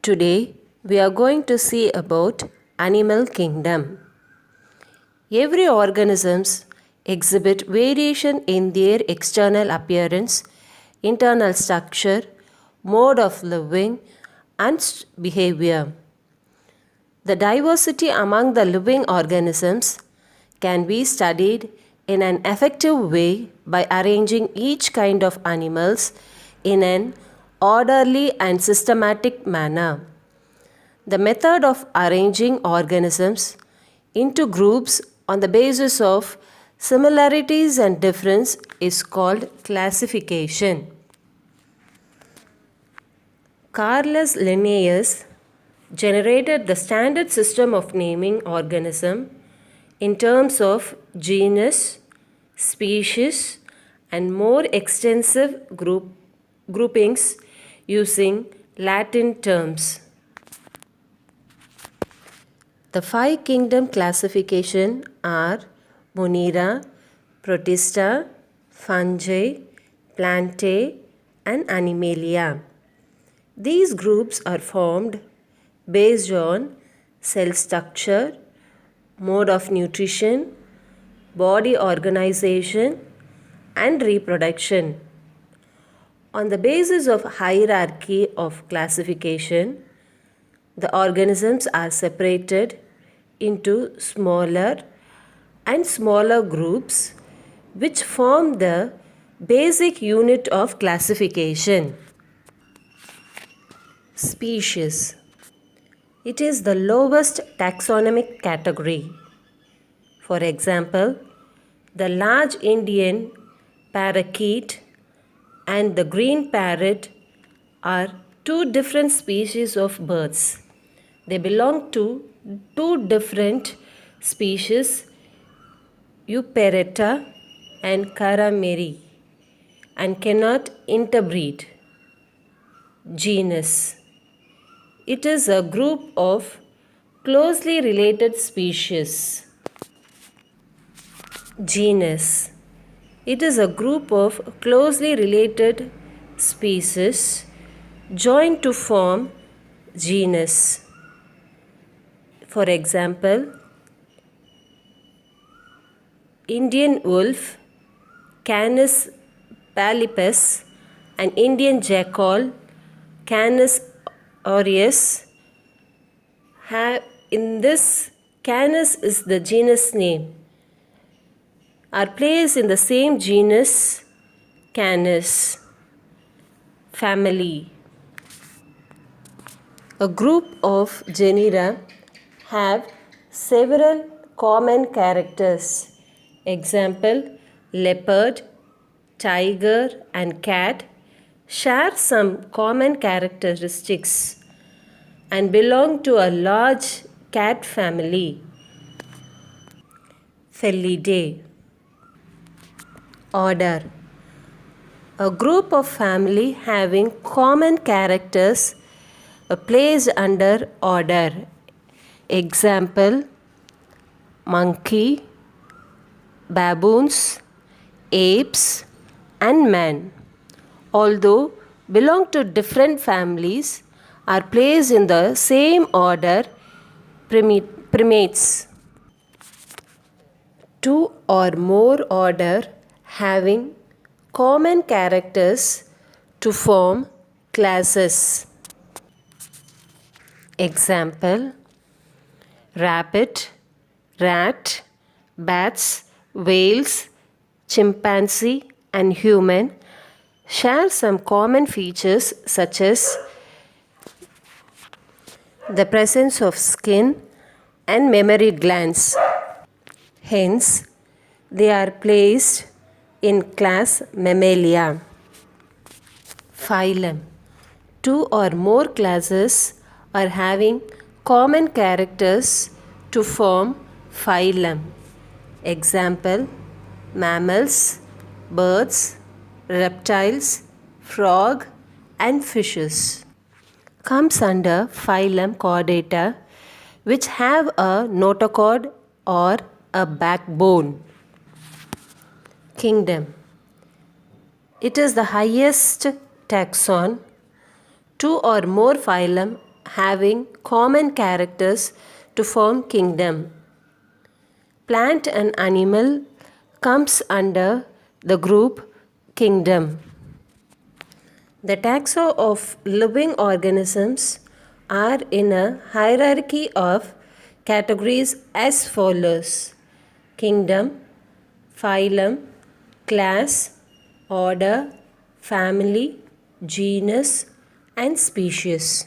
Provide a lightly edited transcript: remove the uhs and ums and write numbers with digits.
Today we are going to see about animal kingdom. Every organisms exhibit variation in their external appearance, internal structure, mode of living and behavior. The diversity among the living organisms can be studied in an effective way by arranging each kind of animals in an orderly and systematic manner. The method of arranging organisms into groups on the basis of similarities and difference is called classification. Carolus Linnaeus generated the standard system of naming organism in terms of genus, species and more extensive groupings using Latin terms. The five kingdom classification are Monera, Protista, Fungi, Plantae and Animalia. These groups are formed based on cell structure, mode of nutrition, body organization and reproduction. On the basis of hierarchy of classification, the organisms are separated into smaller and smaller groups which form the basic unit of classification. Species. It is the lowest taxonomic category. For example, the large Indian parakeet and the green parrot are two different species of birds. They belong to two different species, Euperetta and Carameri, and cannot interbreed. Genus. It is a group of closely related species. Genus. It is a group of closely related species joined to form genus. For example, Indian wolf, Canis palipes, and Indian jackal, Canis aureus. In this, Canis is the genus name, are placed in the same genus Canis. Family. A group of genera have several common characters. Example, leopard, tiger and cat share some common characteristics and belong to a large cat family. Felidae. Order. A group of family having common characters placed under order. Example, monkey, baboons, apes and man, although belong to different families, are placed in the same order, primates. Two or more order having common characters to form classes. Example, rabbit, rat, bats, whales, chimpanzee and human share some common features such as the presence of skin and mammary glands. Hence, they are placed in class Mammalia. Phylum. Two or more classes are having common characters to form phylum. Example, mammals, birds, reptiles, frog and fishes. Comes under phylum Chordata, which have a notochord or a backbone. Kingdom. It is the highest taxon. Two or more phylum having common characters to form kingdom. Plant and animal comes under the group kingdom. The taxa of living organisms are in a hierarchy of categories as follows: kingdom, phylum, class, order, family, genus, and species.